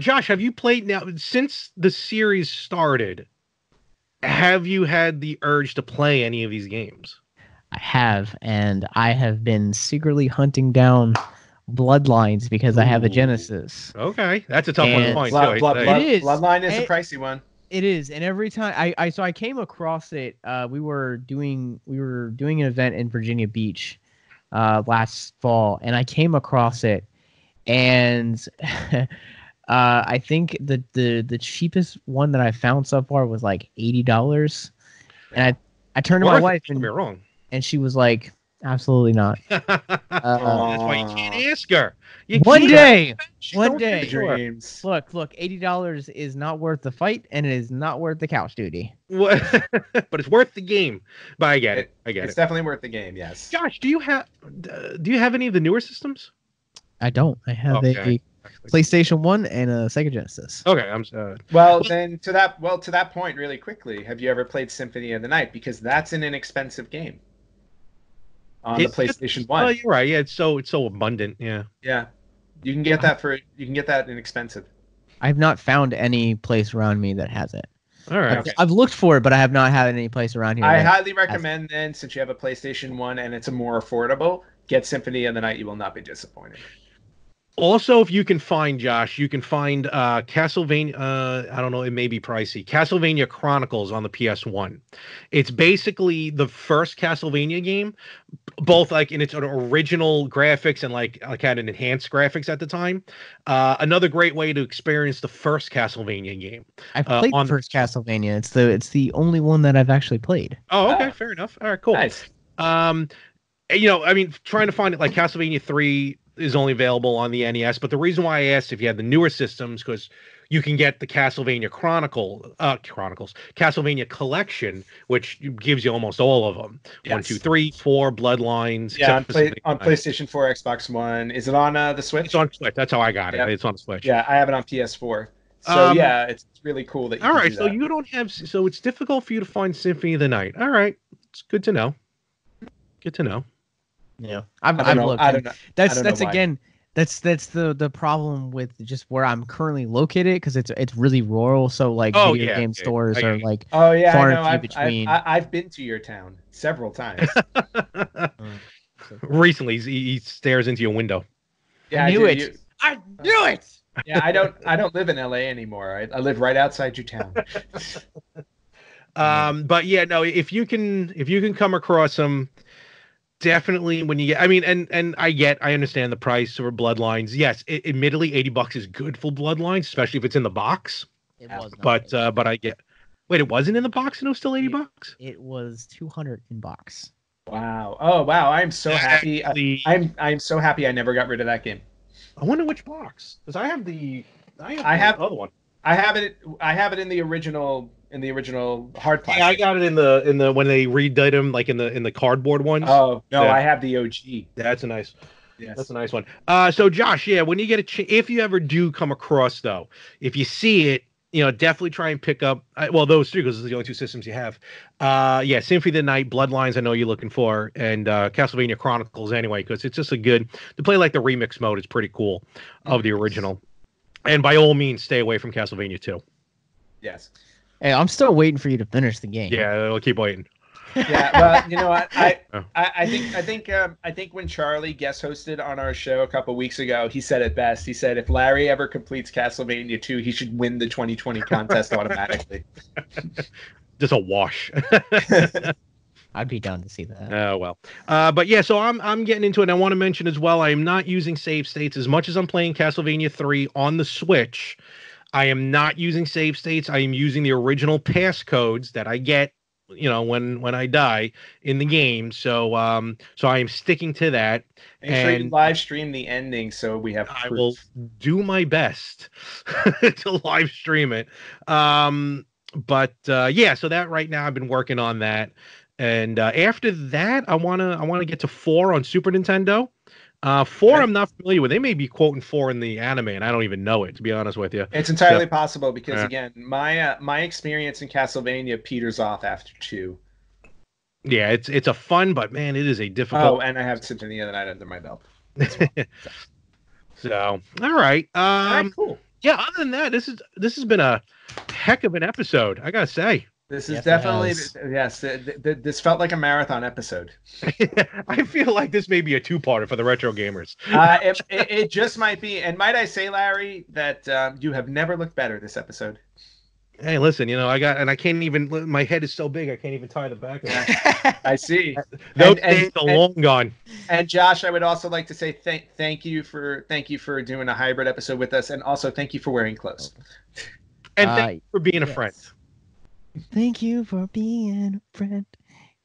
Josh, have you played now since the series started? Have you had the urge to play any of these games? I have, and I have been secretly hunting down Bloodlines because I have a Genesis. Okay, that's a tough one to find. It is. Bloodline is a pricey one. It is, and every time I came across it, we were doing an event in Virginia Beach last fall, and I came across it. And I think the cheapest one that I found so far was like $80. And I turned to my wife and she was like, absolutely not. That's why you can't ask her. One day. Dreams. Look, $80 is not worth the fight, and it is not worth the couch duty. But it's worth the game. But I get it. It's definitely worth the game. Yes. Josh, do you have any of the newer systems? I don't. I have a PlayStation 1 and a Sega Genesis. Okay, then to that point, really quickly, have you ever played Symphony of the Night? Because that's an inexpensive game on the PlayStation 1. Oh, you're right. Yeah, it's so abundant. Yeah. Yeah, you can get that inexpensive. I've not found any place around me that has it. All right. I've looked for it, but I have not had any place around here. I highly recommend then, since you have a PlayStation 1 and it's a more affordable, get Symphony of the Night. You will not be disappointed. Also, if you can find, Josh, Castlevania, I don't know, it may be pricey. Castlevania Chronicles on the PS1. It's basically the first Castlevania game, both like in its original graphics and like had an enhanced graphics at the time. Another great way to experience the first Castlevania game. I've played the first Castlevania. It's the only one that I've actually played. Oh, okay, fair enough. All right, cool. Nice. Trying to find it, like Castlevania 3 is only available on the NES, but the reason why I asked if you had the newer systems, because you can get the Castlevania Castlevania Collection, which gives you almost all of them. Yes. 1, 2, 3, 4, Bloodlines. Yeah, on PlayStation 4, Xbox One. Is it on the Switch? It's on Switch. That's how I got it. It's on Switch. Yeah, I have it on PS4. So it's really cool that you all right, so you don't have, so it's difficult for you to find Symphony of the Night. All right, it's good to know. Good to know. Yeah, I've looked. I don't know. That's again. That's the problem with just where I'm currently located, because it's really rural. So like video game stores are like far and few between. I've been to your town several times. Recently, he stares into your window. Yeah, I knew it. Yeah, I don't live in LA anymore. I live right outside your town. But yeah, no, if you can come across them, definitely when you get, I mean, and I understand the price for Bloodlines. Yes, admittedly, $80 is good for Bloodlines, especially if it's in the box. It was not. But I get, wait, it wasn't in the box and it was still $80? It was 200 in box. Wow. Oh wow. I'm so happy. I'm so happy I never got rid of that game. I wonder which box, because I have the other one. I have it in the original hard plastic. Yeah, I got it in the when they redid them, like in the cardboard ones. Oh no, yeah. I have the OG. That's a nice. Yes. That's a nice one. So Josh, yeah, when you get if you ever do come across though, if you see it, definitely try and pick up. Well, those three, because those are the only two systems you have. Yeah, Symphony of the Night, Bloodlines, I know you're looking for, and Castlevania Chronicles anyway, because it's just a good to play like the remix mode. It's pretty cool of the original. And by all means, stay away from Castlevania 2. Yes. Hey, I'm still waiting for you to finish the game. Yeah, we'll keep waiting. Yeah, well, you know what? I think when Charlie guest hosted on our show a couple weeks ago, he said it best. He said if Larry ever completes Castlevania 2, he should win the 2020 contest automatically. Just a wash. I'd be down to see that. Oh well. But yeah, so I'm getting into it. And I want to mention as well, I am not using save states as much as I'm playing Castlevania 3 on the Switch. I am not using save states. I am using the original passcodes that I get, when I die in the game. So I am sticking to that. Make sure you live stream the ending so we have proof. I will do my best to live stream it. But yeah, so that right now I've been working on that. And after that, I wanna get to 4 on Super Nintendo. 4 okay. I'm not familiar with. They may be quoting 4 in the anime, and I don't even know it, to be honest with you. It's entirely possible because again, my experience in Castlevania peters off after 2. Yeah, it's a fun, but man, it is a difficult. Oh, and I have Symphony of the Night under my belt. So, all right. All right, cool. Yeah. Other than that, this has been a heck of an episode, I gotta say. This is definitely, yes, this felt like a marathon episode. I feel like this may be a 2-parter for the retro gamers. It just might be. And might I say, Larry, that you have never looked better this episode. Hey, listen, I can't even, my head is so big, I can't even tie the back of it. I see. Those days are long gone. And Josh, I would also like to say thank you for doing a hybrid episode with us. And also thank you for wearing clothes. And thank you for being a friend. Thank you for being a friend.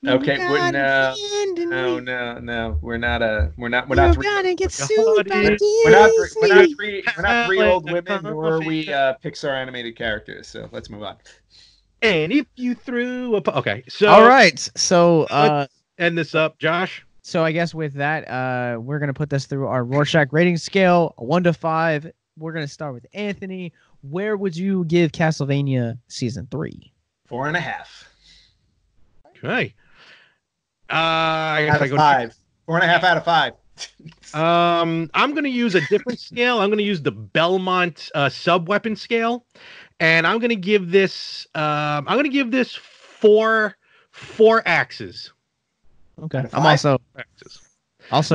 Okay, no, we're not gonna get sued by we're not 3 old women, nor are we Pixar animated characters. So let's move on. And if you threw okay, so all right, so let's end this up, Josh. So I guess with that, we're gonna put this through our Rorschach rating scale, 1 to 5. We're gonna start with Anthony. Where would you give Castlevania Season 3? 4.5. Okay. I guess out of 5. 4.5 out of 5. I'm going to use a different scale. I'm going to use the Belmont sub-weapon scale, and I'm going to give this 4 axes. Okay. I'm also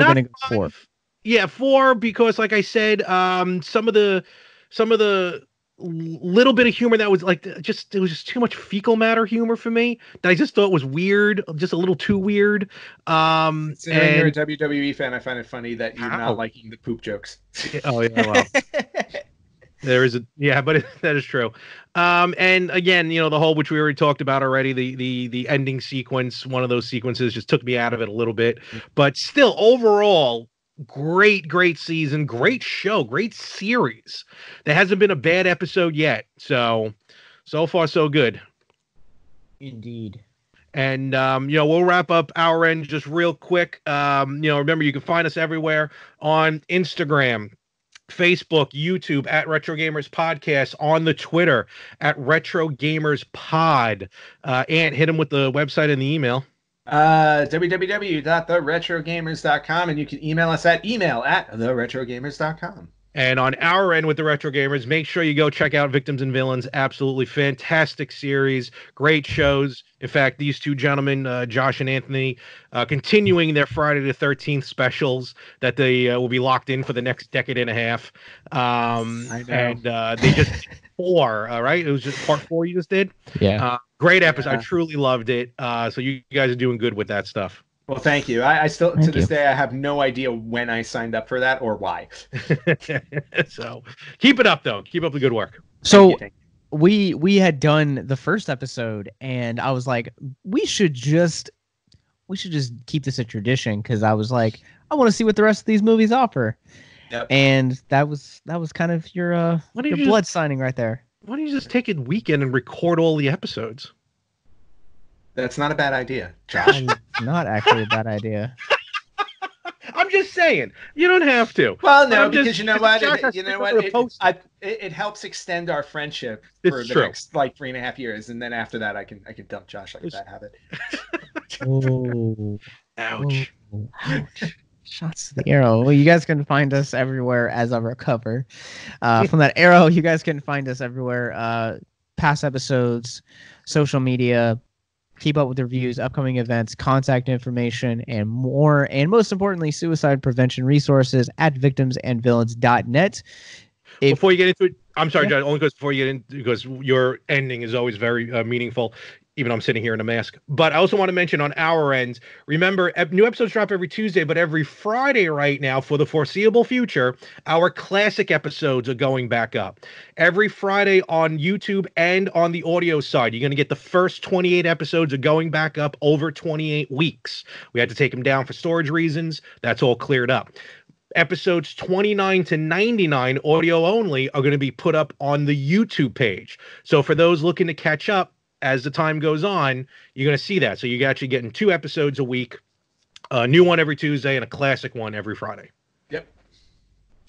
going to go 4. Yeah, 4 because, like I said, some of the little bit of humor that was like it was just too much fecal matter humor for me that I just thought was weird, just a little too weird. Considering you're a WWE fan, I find it funny that you're not liking the poop jokes. Oh yeah, well, there is but that is true. And again, the whole, which we already talked about already, the ending sequence, one of those sequences just took me out of it a little bit, but still overall. Great season, great show, great series. There hasn't been a bad episode yet. So far so good. Indeed. And we'll wrap up our end just real quick. Remember you can find us everywhere on Instagram, Facebook, YouTube at Retro Gamers Podcast, on the Twitter at Retro Gamers Pod. Ant, hit them with the website and the email. www.theretrogamers.com, and you can email us at email@theretrogamers.com. And on our end with the Retro Gamers, make sure you go check out Victims and Villains. Absolutely fantastic series, great shows. In fact, these two gentlemen, Josh and Anthony, continuing their Friday the 13th specials that they will be locked in for the next decade and a half. I know. And they just did 4, right? It was just part 4 you just did? Yeah. Great episode. Yeah. I truly loved it. So you guys are doing good with that stuff. Well, thank you. I still, Thank to this you. day, I have no idea when I signed up for that or why. So keep it up, though. Keep up the good work. So Thank you. we had done the first episode, and I was like, we should just keep this a tradition, because I was like, I want to see what the rest of these movies offer. Yep. And that was kind of your blood signing right there. Why don't you just take a weekend and record all the episodes? That's not a bad idea, Josh. Not actually a bad idea. I'm just saying, you don't have to. Well, no, I'm just- because you know what? Josh has You to know put what? a post- It helps extend our friendship It's for the true. next like 3.5 years, and then after that, I can dump Josh like a bad habit. Oh, Ouch. ouch. Shots to the arrow. Well, you guys can find us everywhere as I recover from that arrow. You guys can find us everywhere. Past episodes, social media, keep up with the reviews, upcoming events, contact information, and more. And most importantly, suicide prevention resources at victimsandvillains.net. Before you get into it, I'm sorry, Yeah. John, only before you get in, because your ending is always very meaningful, even though I'm sitting here in a mask. But I also want to mention on our end, remember, new episodes drop every Tuesday, but every Friday right now for the foreseeable future, our classic episodes are going back up. Every Friday on YouTube and on the audio side, you're going to get the first 28 episodes are going back up over 28 weeks. We had to take them down for storage reasons. That's all cleared up. Episodes 29 to 99, audio only, are going to be put up on the YouTube page. So for those looking to catch up, as the time goes on, you're going to see that. So you're actually getting 2 episodes a week, a new one every Tuesday and a classic one every Friday. Yep.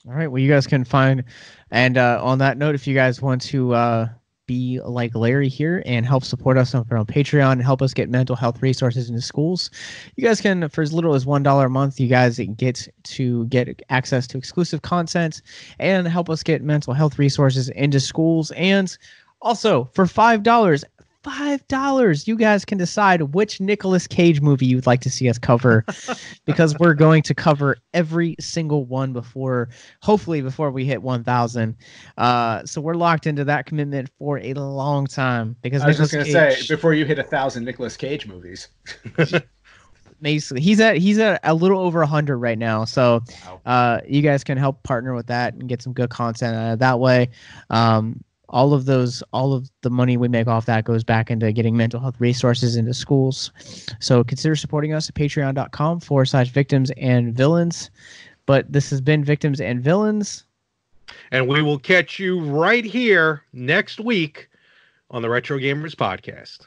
All right. Well, you guys can find, and on that note, if you guys want to be like Larry here and help support us on Patreon and help us get mental health resources into schools, you guys can, for as little as $1 a month, you guys get access to exclusive content and help us get mental health resources into schools. And also for $5, you guys can decide which Nicolas Cage movie you'd like to see us cover, because we're going to cover every single one hopefully before we hit 1,000. So we're locked into that commitment for a long time, because I was just Nicolas going to Cage, say, before you hit 1,000 Nicolas Cage movies. basically, he's at a little over 100 right now. So you guys can help partner with that and get some good content that way. All of the money we make off that goes back into getting mental health resources into schools. So consider supporting us at patreon.com/victims and villains. But this has been Victims and Villains. And we will catch you right here next week on the Retro Gamers Podcast.